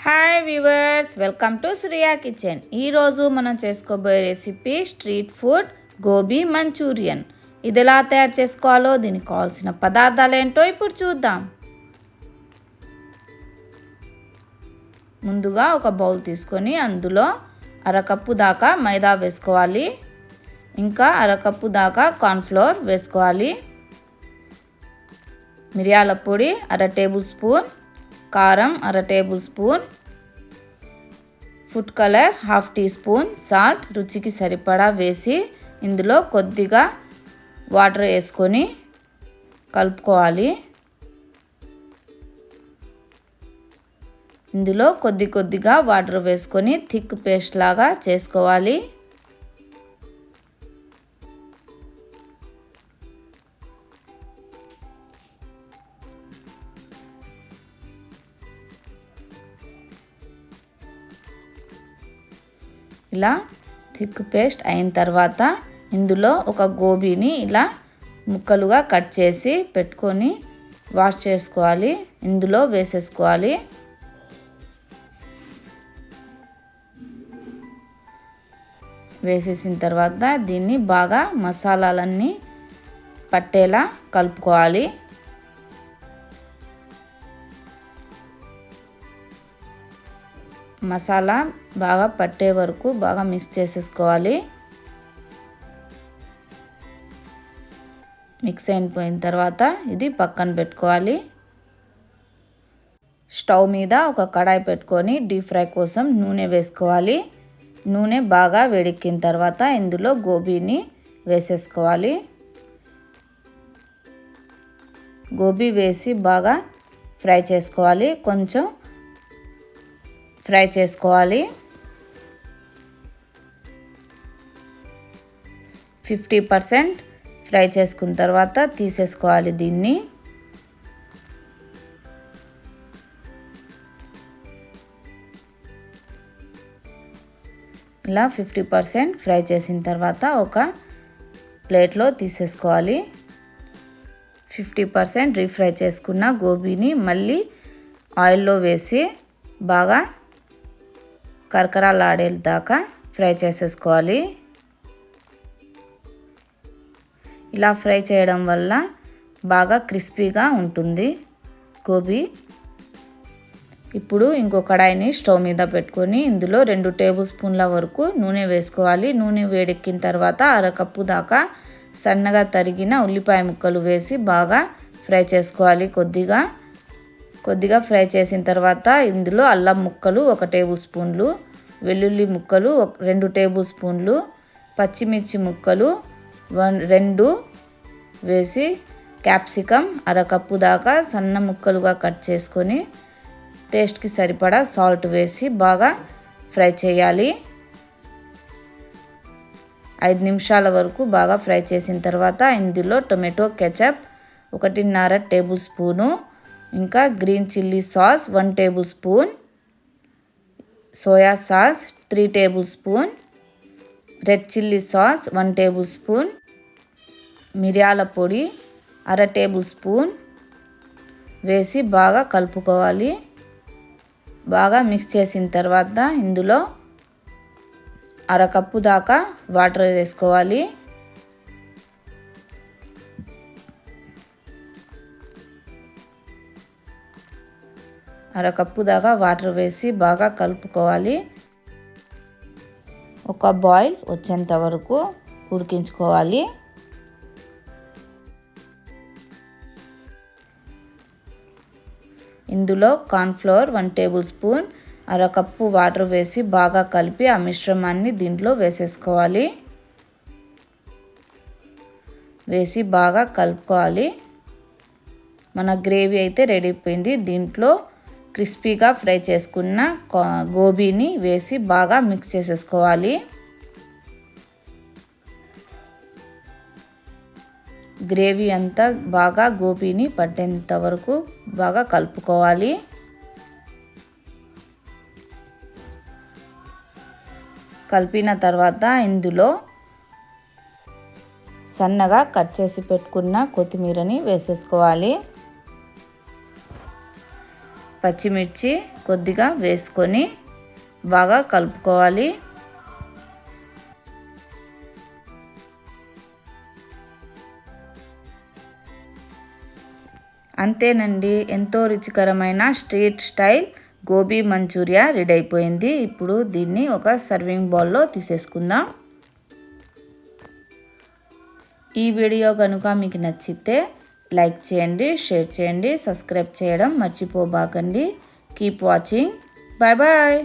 Hi viewers, welcome to Surya kitchen. ఈరోజు మనం చేసుకోబోయే recipe street food gobi Manchurian. ఇది ఎలా తయారు చేసుకోవాలో, దీనికి కావాల్సిన పదార్థాలు ఏంటో ఇప్పుడు చూద్దాం. ముందుగా ఒక బౌల్ తీసుకొని అందులో అరకప్పు దాకా మైదా వేసుకోవాలి. ఇంకా అరకప్పు దాకా కార్న్ఫ్లోర్ వేసుకోవాలి. మిరియాల పొడి 1/2 టేబుల్ స్పూన్, కారం 1/2 tablespoon, food colour 1/2 teaspoon, salt రుచికి సరిపడా వేసి ఇందులో కొద్దిగా వాటర్ వేసుకొని కలుపుకోవాలి. ఇందులో కొద్దిగా వాటర్ వేసుకొని థిక్ పేస్ట్ లాగా చేసుకోవాలి. ఇలా థిక్ పేస్ట్ అయిన తర్వాత ఇందులో ఒక గోబీని ఇలా ముక్కలుగా కట్ చేసి పెట్టుకొని వాష్ చేసుకోవాలి. ఇందులో వేసేసుకోవాలి. వేసేసిన తర్వాత దీన్ని బాగా మసాలాలన్నీ పట్టేలా కలుపుకోవాలి. మసాలా బాగా పట్టే వరకు బాగా మిక్స్ చేసేసుకోవాలి. మిక్స్ అయిపోయిన తర్వాత ఇది పక్కన పెట్టుకోవాలి. స్టవ్ మీద ఒక కడాయి పెట్టుకొని డీప్ ఫ్రై కోసం నూనె వేసుకోవాలి. నూనె బాగా వేడెక్కిన తర్వాత ఇందులో గోబీని వేసేసుకోవాలి. గోబీ వేసి బాగా ఫ్రై చేసుకోవాలి. కొంచెం ఫ్రై చేసుకోవాలి. 50% ఫ్రై చేసుకున్న తర్వాత తీసేసుకోవాలి. దీన్ని ఇలా 50% ఫ్రై చేసిన తర్వాత ఒక ప్లేట్లో తీసేసుకోవాలి. 50% రీఫ్రై చేసుకున్న గోబీని మళ్ళీ ఆయిల్లో వేసి బాగా కరకరలాడేదాకా ఫ్రై చేసేసుకోవాలి. ఇలా ఫ్రై చేయడం వల్ల బాగా క్రిస్పీగా ఉంటుంది గోబీ. ఇప్పుడు ఇంకో కడాయిని స్టవ్ మీద పెట్టుకొని ఇందులో 2 టేబుల్ స్పూన్ల వరకు నూనె వేసుకోవాలి. నూనె వేడెక్కిన తర్వాత అరకప్పు దాకా సన్నగా తరిగిన ఉల్లిపాయ ముక్కలు వేసి బాగా ఫ్రై చేసుకోవాలి. కొద్దిగా ఫ్రై చేసిన తర్వాత ఇందులో అల్లం ముక్కలు 1 టేబుల్ స్పూన్లు, వెల్లుల్లి ముక్కలు 2 టేబుల్ స్పూన్లు, పచ్చిమిర్చి ముక్కలు 2 వేసి క్యాప్సికమ్ అరకప్పు దాకా సన్న ముక్కలుగా కట్ చేసుకొని టేస్ట్కి సరిపడా సాల్ట్ వేసి బాగా ఫ్రై చేయాలి. 5 నిమిషాల వరకు బాగా ఫ్రై చేసిన తర్వాత ఇందులో టొమాటో కెచప్ 1.5 టేబుల్ స్పూను, ఇంకా green chilli sauce 1 table spoon, soya sauce 3 table spoon, red chilli sauce 1 table spoon, మిరియాల పొడి 1/2 టేబుల్ స్పూన్ వేసి బాగా కలుపుకోవాలి. బాగా మిక్స్ చేసిన తర్వాత ఇందులో అరకప్పు దాకా వాటర్ వేసుకోవాలి. అరకప్పు దాకా వాటర్ వేసి బాగా కలుపుకోవాలి. ఒక బాయిల్ వచ్చేంత వరకు ఉడికించుకోవాలి. ఇందులో కార్న్ఫ్లోర్ 1 టేబుల్ స్పూన్, అరకప్పు వాటర్ వేసి బాగా కలిపి ఆ మిశ్రమాన్ని దీంట్లో వేసేసుకోవాలి. వేసి బాగా కలుపుకోవాలి. మన గ్రేవీ అయితే రెడీ అయిపోయింది. దీంట్లో క్రిస్పీగా ఫ్రై చేసుకున్న గోబీని వేసి బాగా మిక్స్ చేసేసుకోవాలి. గ్రేవీ అంతా బాగా గోబీని పట్టేంత వరకు బాగా కలుపుకోవాలి. కలిపిన తర్వాత ఇందులో సన్నగా కట్ చేసి పెట్టుకున్న కొత్తిమీరని వేసేసుకోవాలి. పచ్చిమిర్చి కొద్దిగా వేసుకొని బాగా కలుపుకోవాలి. అంతేనండి, ఎంతో రుచికరమైన street style gobi Manchuria ready అయిపోయింది. ఇప్పుడు దీన్ని ఒక సర్వింగ్ బౌల్లో తీసేసుకుందాం. ఈ వీడియో కనుక మీకు నచ్చితే లైక్ చేయండి, షేర్ చేయండి, సబ్స్క్రైబ్ చేయడం మర్చిపోబాకండి. Keep watching. Bye bye.